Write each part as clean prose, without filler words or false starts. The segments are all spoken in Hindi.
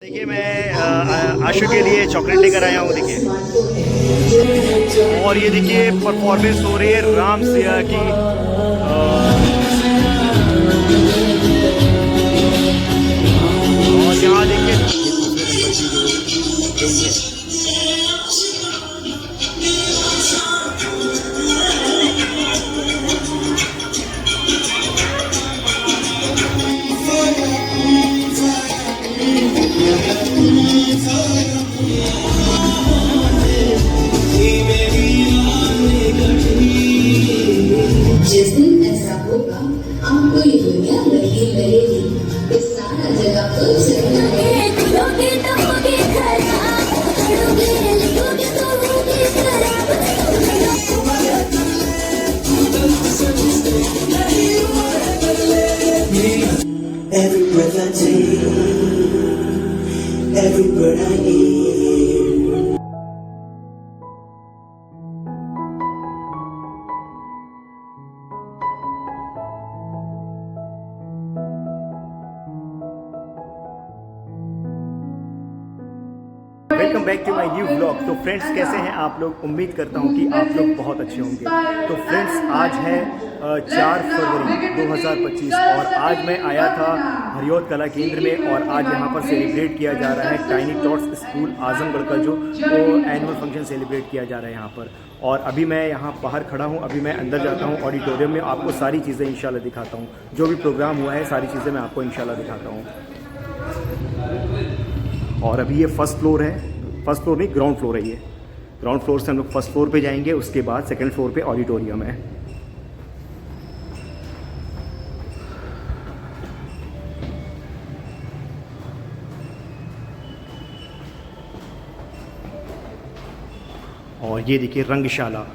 देखिए मैं आशु के लिए चॉकलेट लेकर आया हूँ। देखिए और ये देखिए परफॉर्मेंस हो रही है राम सिया की। और यहाँ देखिए जिस दिन ऐसा होगा आपको ये दुनिया लगी लगेगी। इस सारा जगह तो चलना है। Every breath I take, every word I hear. Welcome back to my new vlog. तो फ्रेंड्स कैसे हैं आप लोग? उम्मीद करता हूं कि आप लोग बहुत अच्छे होंगे। तो फ्रेंड्स आज है 4 फरवरी 2025 और आज मैं आया था हरियोत कला केंद्र में और आज यहां पर सेलिब्रेट किया जा रहा है टाइनी टॉट्स स्कूल आजमगढ़ का जो एनुअल फंक्शन सेलिब्रेट किया जा रहा है यहाँ पर। और अभी मैं यहाँ बाहर खड़ा हूँ, अभी मैं अंदर जाता हूँ ऑडिटोरियम में, आपको सारी चीज़ें इंशाल्लाह दिखाता हूँ। जो भी प्रोग्राम हुआ है सारी चीज़ें मैं आपको इंशाल्लाह दिखाता हूँ। और अभी ये फर्स्ट फ्लोर है, फर्स्ट फ्लोर नहीं ग्राउंड फ्लोर है। ये ग्राउंड फ्लोर से हम लोग फर्स्ट फ्लोर पे जाएंगे, उसके बाद सेकंड फ्लोर पे ऑडिटोरियम है। और ये देखिए रंगशाला,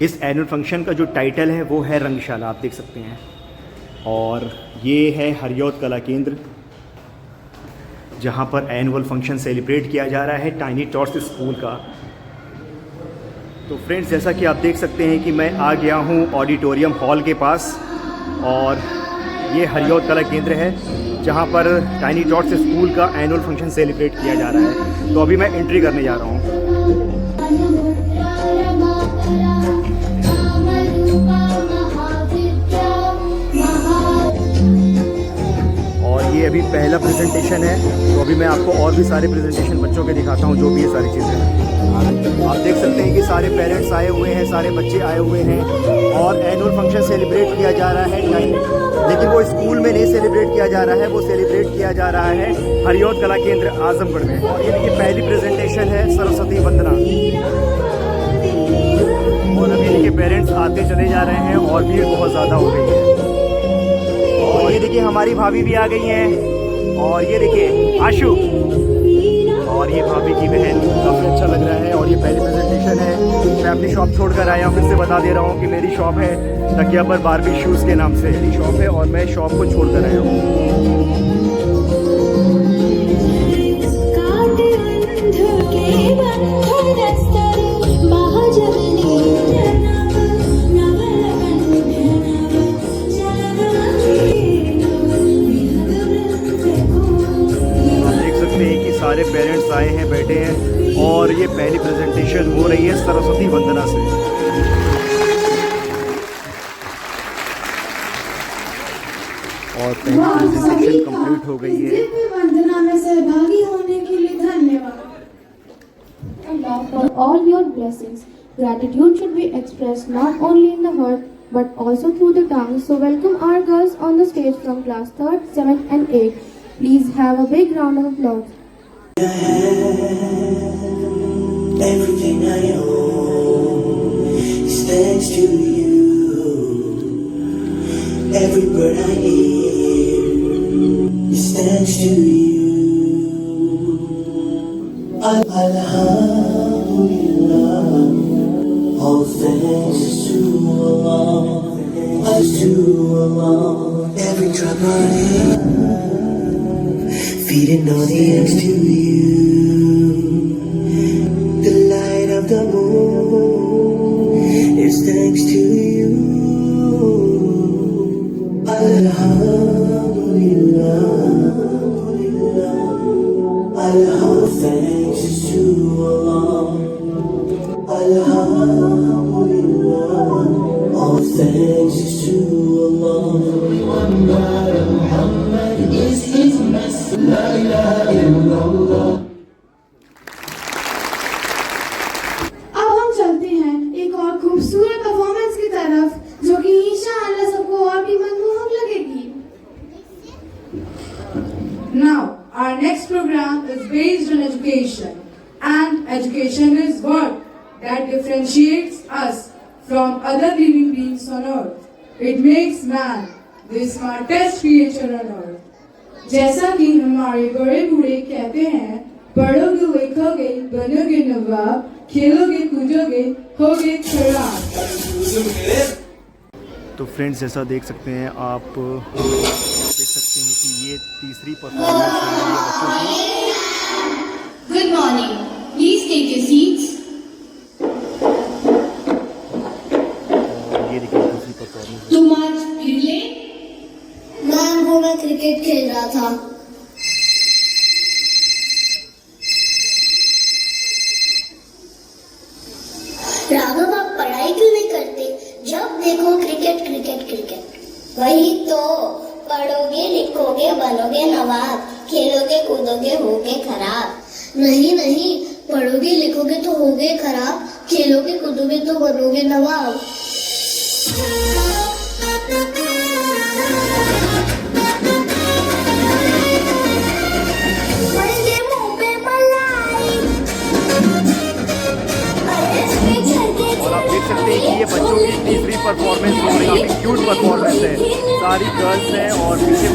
इस एनुअल फंक्शन का जो टाइटल है वो है रंगशाला, आप देख सकते हैं। और ये है हरियोत कला केंद्र जहाँ पर एनुअल फंक्शन सेलिब्रेट किया जा रहा है टाइनी टॉट्स स्कूल का। तो फ्रेंड्स जैसा कि आप देख सकते हैं कि मैं आ गया हूँ ऑडिटोरियम हॉल के पास और ये हरियोत कला केंद्र है जहाँ पर टाइनी टॉट्स स्कूल का एनुअल फंक्शन सेलिब्रेट किया जा रहा है। तो अभी मैं एंट्री करने जा रहा हूँ। ये अभी पहला प्रेजेंटेशन है, तो अभी मैं आपको और भी सारे प्रेजेंटेशन बच्चों के दिखाता हूँ जो भी ये सारी चीज़ें हैं। आप देख सकते हैं कि सारे पेरेंट्स आए हुए हैं, सारे बच्चे आए हुए हैं और एनुअल फंक्शन सेलिब्रेट किया जा रहा है। लेकिन वो स्कूल में नहीं सेलिब्रेट किया जा रहा है, वो सेलिब्रेट किया जा रहा है हरियोत कला केंद्र आजमगढ़ में। और ये देखिए पहली प्रेजेंटेशन है सरस्वती वंदना। और अभी देखिए पेरेंट्स आते चले जा रहे हैं और भीड़ बहुत ज़्यादा हो गई है। और ये देखिए हमारी भाभी भी आ गई हैं और ये देखिए आशु और ये भाभी की बहन, काफ़ी अच्छा लग रहा है। और ये पहली प्रेजेंटेशन है। मैं अपनी शॉप छोड़कर आया हूँ, फिर से बता दे रहा हूँ कि मेरी शॉप है तकिया पर बारबी शूज़ के नाम से मेरी शॉप है और मैं शॉप को छोड़कर आया हूँ। सारे पेरेंट्स आए हैं, बैठे हैं और ये पहली प्रेजेंटेशन हो रही है सरस्वती वंदना से। और पहली प्रेजेंटेशन कंप्लीट हो गई है। वंदना में सहभागी होने के लिए धन्यवाद। For all your blessings, gratitude should be expressed not only in the heart but also through the tongue. So welcome our girls on the stage from class 3rd, 7th and 8th. Please have a big round of applause. Everything I own is thanks to you. Every word I hear is thanks to you. Alhamdulillah, all thanks to Allah, to Allah. Every drop I feeding all the ends to you. The light of the moon is thanks to you. Alhamdulillah. thanks to Allah. Is His message. La ilaha illallah. अब हम चलते हैं एक और खूबसूरत परफॉर्मेंस की तरफ जो कि इंशाअल्लाह सबको और भी मनमोहक लगेगी। Now, our next program is based on education, and education is what that differentiates us from other living beings on earth. It makes man the smartest creature on earth. जैसा कि हमारे बड़े बूढ़े कहते हैं, पढ़ोगे लिखोगे बनोगे नवाब, खेलोगे कूदोगे होगे खराब। तो फ्रेंड्स जैसा देख सकते हैं आप देख सकते हैं कि ये तीसरी परफॉर्मेंस है ये बच्चों की। Good morning. Please take your seats. और ये देखिए दूसरी परफॉर्मेंस। तुम आज फिर ले? मैम वो मैं क्रिकेट खेल रहा था। राघव आप पढ़ाई क्यों नहीं करते? जब देखो क्रिकेट क्रिकेट क्रिकेट। वही तो, पढ़ोगे लिखोगे बनोगे नवाब, खेलोगे कूदोगे होगे खराब। नहीं नहीं, पढ़ोगे लिखोगे तो होगे खराब, खेलोगे कूदोगे तो बनोगे नवाब। और आप देख सकते हैं कि ये बच्चों की तीसरी परफॉर्मेंस हो रही है, क्यूट परफॉर्मेंस है, सारी गर्ल्स हैं और पीछे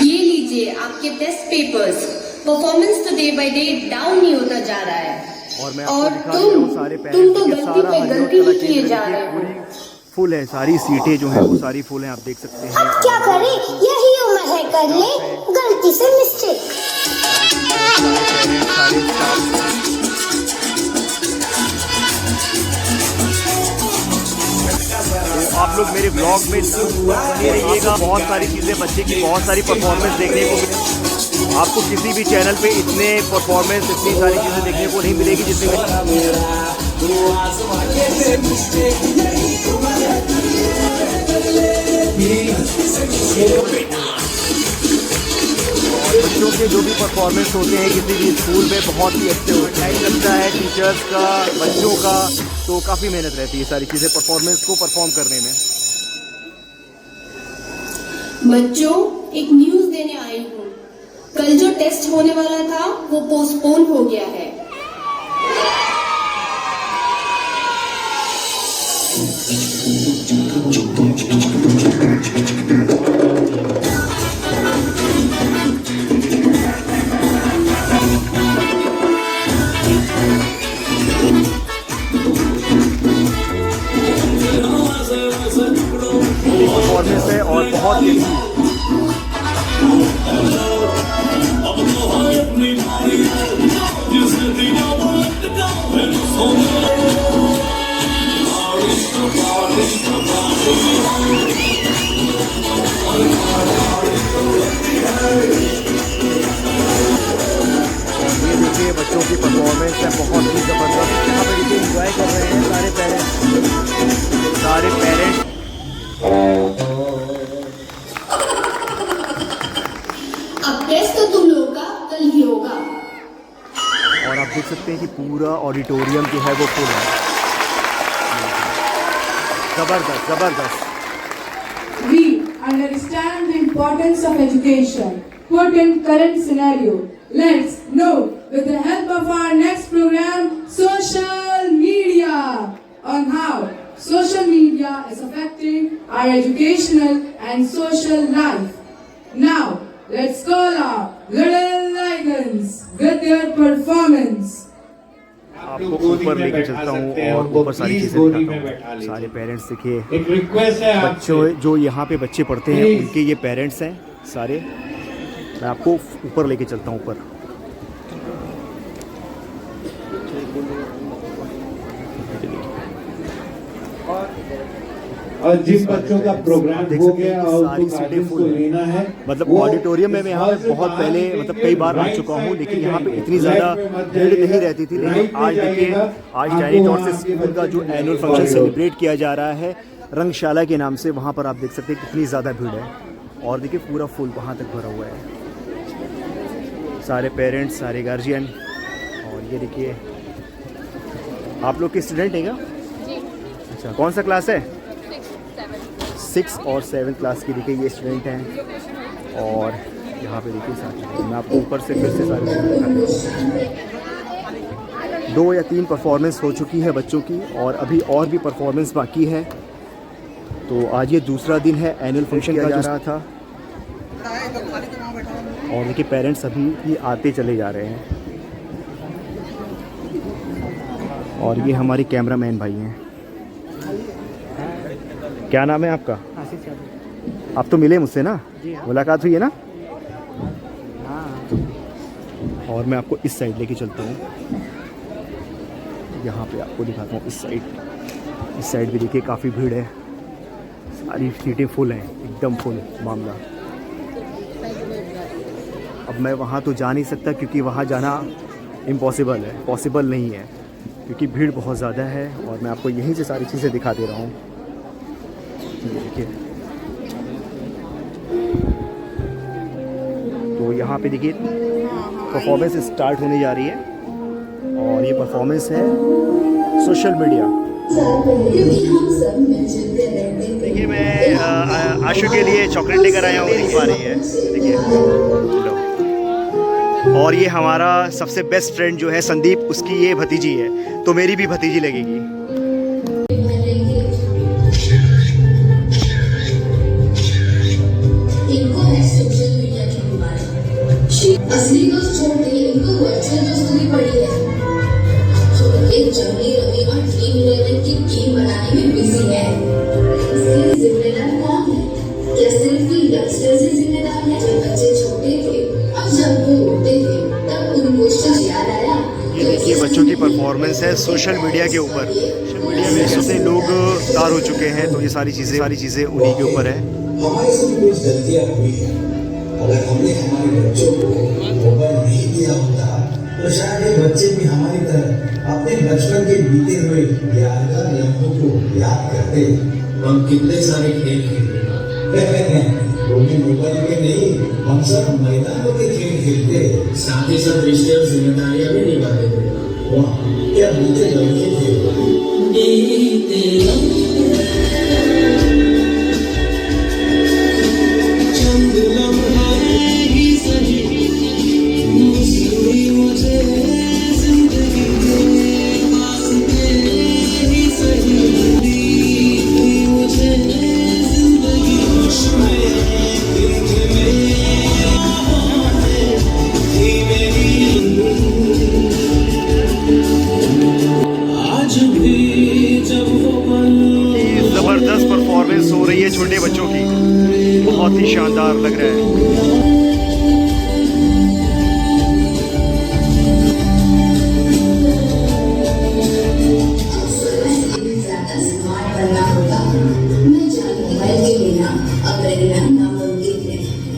ये लीजिए आपके टेस्ट पेपर्स। परफॉर्मेंस तो डे बाय डे डाउन ही होता जा रहा है। और मैं आपको दिखा रहा हूँ सारे तुम तो पेरेंट्स गलती पे गलती ही किए जा रहे हो। पूरी फुल है, सारी सीटें जो हैं वो सारी फुल हैं, आप देख सकते हैं। अब क्या करें, यही उम्र है कर ले गलती से मिस्टेक। सारे स्टाफ तो आप लोग मेरे ब्लॉग में बने रहिएगा, बहुत सारी चीज़ें बच्चे की बहुत सारी परफॉर्मेंस देखने को मिलेगी। आपको किसी भी चैनल पे इतने परफॉर्मेंस इतनी सारी चीज़ें देखने को नहीं मिलेगी जितने बच्चों के जो भी परफॉर्मेंस होते हैं किसी भी स्कूल में बहुत ही अच्छे होते हैं। लगता है टीचर्स का, बच्चों का, तो काफ़ी मेहनत रहती है सारी चीज़ें परफॉर्मेंस को परफॉर्म करने में। बच्चों, एक न्यूज़ देने आई हूँ। कल जो टेस्ट होने वाला था वो पोस्टपोन हो गया है। परफॉर्मेंस है और बहुत ही ये देखिए बच्चों की परफॉर्मेंस है बहुत ही ज़बरदस्त। यहाँ पर देखिए एंजॉय कर रहे हैं सारे पेरेंट्स। अब टेस्ट तो तुम लोगों का कल ही होगा। और आप देख सकते हैं कि पूरा ऑडिटोरियम जो है वो फुल है। ज़बरदस्त ज़बरदस्त। We understand the importance of education put in current scenario. Let's know with the help of our next program, social media, on how social media is affecting our educational and social life. Now, let's call our little lions with their performance. आपको ऊपर लेके चलता हूँ और ऊपर सारी चीज़ें दिखाता हूँ। सारे पेरेंट्स देखिए, एक रिक्वेस्ट है बच्चों जो यहाँ पे बच्चे पढ़ते हैं उनके ये पेरेंट्स हैं सारे। मैं आपको ऊपर लेके चलता हूँ ऊपर। और जिन बच्चों का प्रोग्राम देख हो सकते गया हैं कि और सारी उनको सीटें गार्जियंस फुल को हैं। लेना है, मतलब वो ऑडिटोरियम में मैं यहाँ पे इस बहुत हॉल से पहले बाहर मतलब कई बार आ राइट चुका हूँ, साइड लेकिन पे यहाँ पे जाइएगा, इतनी ज़्यादा लेफ्ट में मत भीड़ नहीं जाइएगा, रहती थी। राइट लेकिन में आज देखिए, जाइएगा, आज आपको टैनी वहाँ टॉट से आपके स्कूल का बच्चे जो को एनुअल लेकर फंक्शन जाएगा। सेलिब्रेट किया जा रहा है रंगशाला के नाम से, वहाँ पर आप देख सकते हैं कितनी ज़्यादा भीड़ है। और देखिए पूरा फुल वहाँ तक भरा हुआ है, सारे पेरेंट्स, सारे गार्जियन। और ये देखिए, आप लोग के स्टूडेंट हैं क्या? अच्छा, कौन सा क्लास है? 6 और 7 क्लास की देखिए ये स्टूडेंट हैं। और यहाँ पे देखिए सारे, मैं आपको ऊपर से फिर से सारे दिखाता हूँ। 2 या 3 परफॉर्मेंस हो चुकी है बच्चों की, और अभी और भी परफॉर्मेंस बाकी है। तो आज ये दूसरा दिन है एनुअल फंक्शन का जा रहा था। और देखिए पेरेंट्स अभी भी आते चले जा रहे हैं। और ये हमारे कैमरामैन भाई हैं। क्या नाम है आपका? आप तो मिले मुझसे ना, मुलाकात हुई है ना? और मैं आपको इस साइड लेके चलता हूँ, यहाँ पे आपको दिखाता हूँ। इस साइड भी देखिए काफ़ी भीड़ है, सारी सीटें फुल हैं, एकदम फुल मामला। अब मैं वहाँ तो जा नहीं सकता क्योंकि वहाँ जाना इम्पॉसिबल है, पॉसिबल नहीं है, क्योंकि भीड़ बहुत ज़्यादा है। और मैं आपको यहीं से सारी चीज़ें दिखा दे रहा हूँ। देखिए, तो यहाँ पे देखिए परफॉर्मेंस स्टार्ट होने जा रही है। और ये परफॉर्मेंस है सोशल मीडिया। देखिए मैं आशु के लिए चॉकलेट लेकर आया हूँ, नहीं पा रही है, देखिए लो। और ये हमारा सबसे बेस्ट फ्रेंड जो है संदीप, उसकी ये भतीजी है, तो मेरी भी भतीजी लगेगी। असली दोस्त छोड़ के इनको वर्चुअल दोस्ती पड़ी है, जो एक जंगली रवि और ड्रीम 11 की टीम बनाने में बिजी है। इसके जिम्मेदार कौन है? क्या सिर्फ ये यंगस्टर्स ही जिम्मेदार है? जब बच्चे छोटे थे और जब वो रोते थे तब उनको कुछ याद आया। ये देखिए बच्चों की परफॉर्मेंस है सोशल मीडिया के ऊपर। सोशल मीडिया में इससे लोग तार हो चुके हैं, तो ये सारी चीज़ें उन्हीं के ऊपर है। हमारे से कुछ गलतियां हुई हैं। अगर हमने हमारे बच्चों को मोबाइल नहीं दिया होता तो शायद ये बच्चे भी हमारी तरह अपने बचपन के बीते हुए यादगार लम्हों को याद करते। हम कितने सारे खेल खेलते, वो भी मोबाइल में नहीं, हम सब मैदानों के खेल खेलते, साथ ही साथ रिश्ते और जिम्मेदारियां भी निभाते थे। वाह, क्या बीते लम्हे थे। ज़बरदस्त परफॉर्मेंस हो रही है छोटे बच्चों की, बहुत ही शानदार लग रहा है।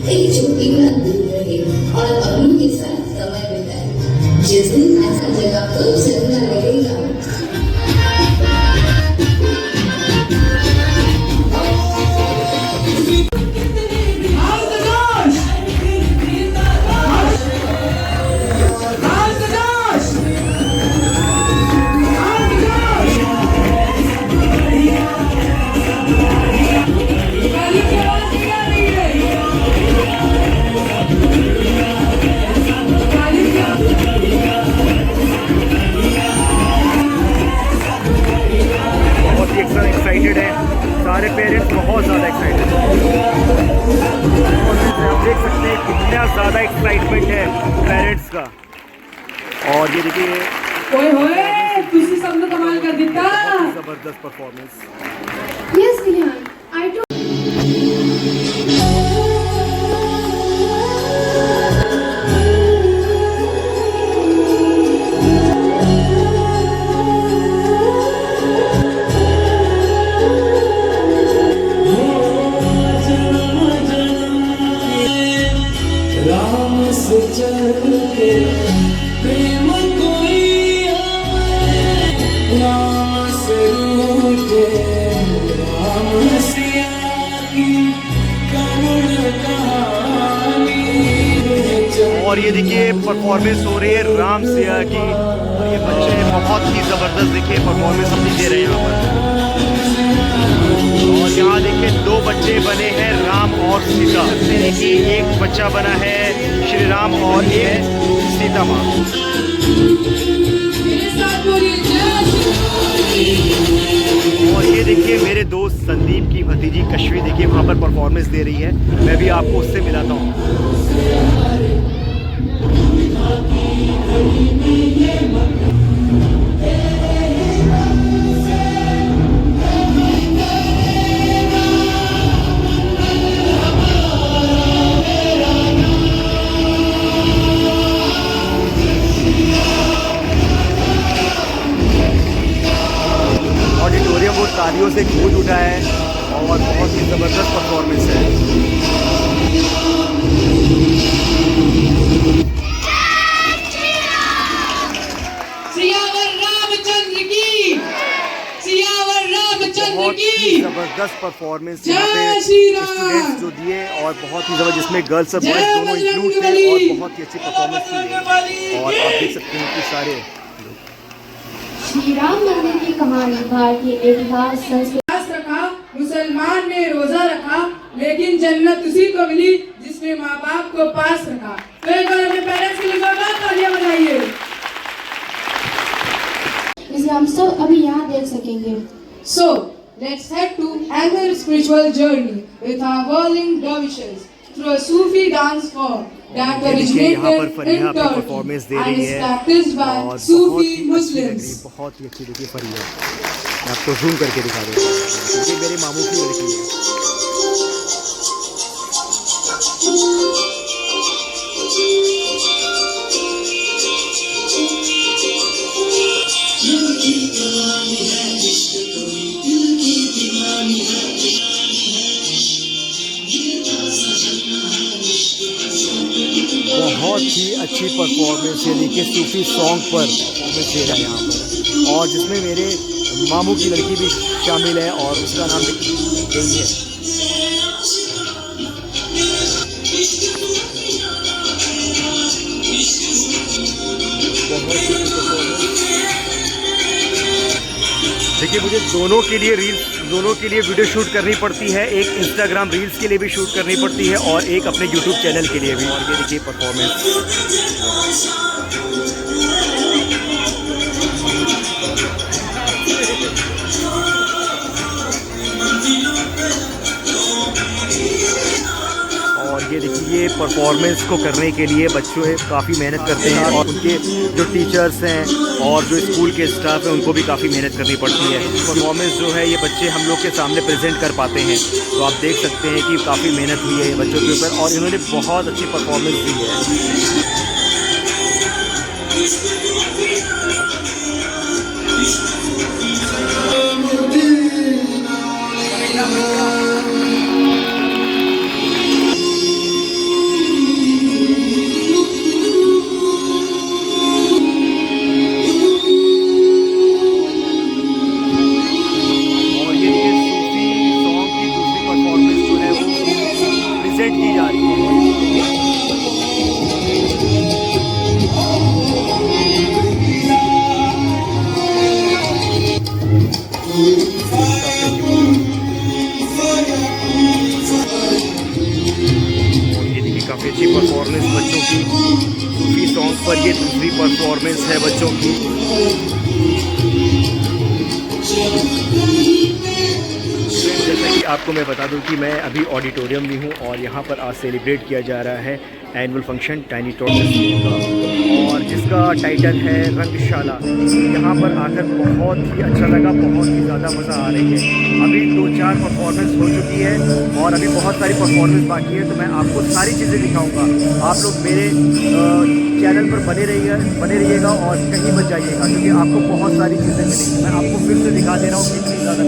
एक छोटी बात दूर रहे और अपनों के साथ समय बिताए। जिस दिन ऐसा जगह पर चलना लगेगा, एक्साइटेड है, सारे पेरेंट्स बहुत ज़्यादा एक्साइटेड हैं। आप देख सकते हैं कितना ज़्यादा एक्साइटमेंट है पेरेंट्स का। और ये देखिए ओए होए, तुसी सब ने कमाल कर दिता। ज़बरदस्त performance. Yes, Rihan. I do. और ये देखिए परफॉर्मेंस हो रही है राम सिया की, और ये बच्चे बहुत ही ज़बरदस्त देखिए परफॉर्मेंस अपनी दे रहे हैं यहाँ पर। और यहाँ देखिए 2 बच्चे बने हैं राम और सीता, कि एक बच्चा बना है श्री राम और एक सीता माँ। और ये देखिए मेरे दोस्त संदीप की भतीजी कश्वी देखिए वहाँ पर परफॉर्मेंस दे रही है, मैं भी आपको उससे मिलाता हूँ। ऑडिटोरियम वो तालियों से गूंज उठा है और बहुत ही ज़बरदस्त परफॉर्मेंस है। सियावर रामचंद्र की, सियावर रामचंद्र बहुत की ही ज़बरदस्त परफॉर्मेंस यहाँ जय पे श्री राम। स्टूडेंट्स जो दिए, और बहुत ही ज़बरदस्त, जिसमें गर्ल्स और बॉयज़ दोनों इंक्लूड थे और बहुत ही अच्छी परफॉर्मेंस थी। और आप देख सकते हैं कि सारे श्री राम मंदिर की कहानी भारतीय इतिहास संस्कृति रखा, मुसलमान ने रोजा रखा, लेकिन जन्नत उसी को मिली जिसने माँ बाप को पास रखा। तो एक बार अपने पेरेंट्स के लिए तालियां बजाइए। इसे हम सब अभी यहाँ देख सकेंगे। So let's head to another spiritual journey with our whirling dervishes through a Sufi dance form that देखिए यहाँ पर originated फरिया in अपनी Turkey परफॉर्मेंस दे and रही is है practiced by और Sufi बहुत ही अच्छी लग रही Muslims. है, बहुत ही अच्छी देखिए फरिया। मैं आपको जूम करके दिखा देता हूँ, ये मेरे मामू की लड़की है। बहुत ही अच्छी परफॉर्मेंस है, देखिए सूफी सॉन्ग पर परफॉर्मेंस दे रहा है यहाँ पर, और जिसमें मेरे मामू की लड़की भी शामिल है और उसका नाम यही है। देखिए मुझे दोनों के लिए वीडियो शूट करनी पड़ती है, एक इंस्टाग्राम रील्स के लिए भी शूट करनी पड़ती है और एक अपने यूट्यूब चैनल के लिए भी। और ये देखिए परफॉर्मेंस। और ये देखिए ये परफॉर्मेंस को करने के लिए बच्चों काफ़ी मेहनत करते हैं, और उनके जो टीचर्स हैं और जो स्कूल के स्टाफ हैं उनको भी काफ़ी मेहनत करनी पड़ती है। परफॉर्मेंस जो है ये बच्चे हम लोग के सामने प्रेजेंट कर पाते हैं, तो आप देख सकते हैं कि काफ़ी मेहनत हुई है बच्चों के ऊपर और इन्होंने बहुत अच्छी परफॉर्मेंस दी है। की जा रही है। ये देखिए काफ़ी अच्छी परफॉर्मेंस बच्चों की सूफी सॉन्ग पर, ये दूसरी परफॉर्मेंस है बच्चों की। जैसा कि आपको मैं बता दूं कि मैं अभी ऑडिटोरियम में हूं और यहां पर आज सेलिब्रेट किया जा रहा है एनुअल फंक्शन टाइनी टॉटर्स का, और जिसका टाइटल है रंगशाला। यहां पर आकर बहुत ही अच्छा लगा, बहुत ही ज़्यादा मज़ा आ रही है। अभी 2-4 परफॉर्मेंस हो चुकी है और अभी बहुत सारी परफॉर्मेंस बाकी है, तो मैं आपको सारी चीज़ें दिखाऊँगा। आप लोग मेरे चैनल पर बने रहिएगा और कहीं मत जाइएगा, क्योंकि आपको बहुत सारी चीज़ें मिलेंगी। मैं आपको फिर से दिखा दे रहा हूँ कितनी ज़्यादा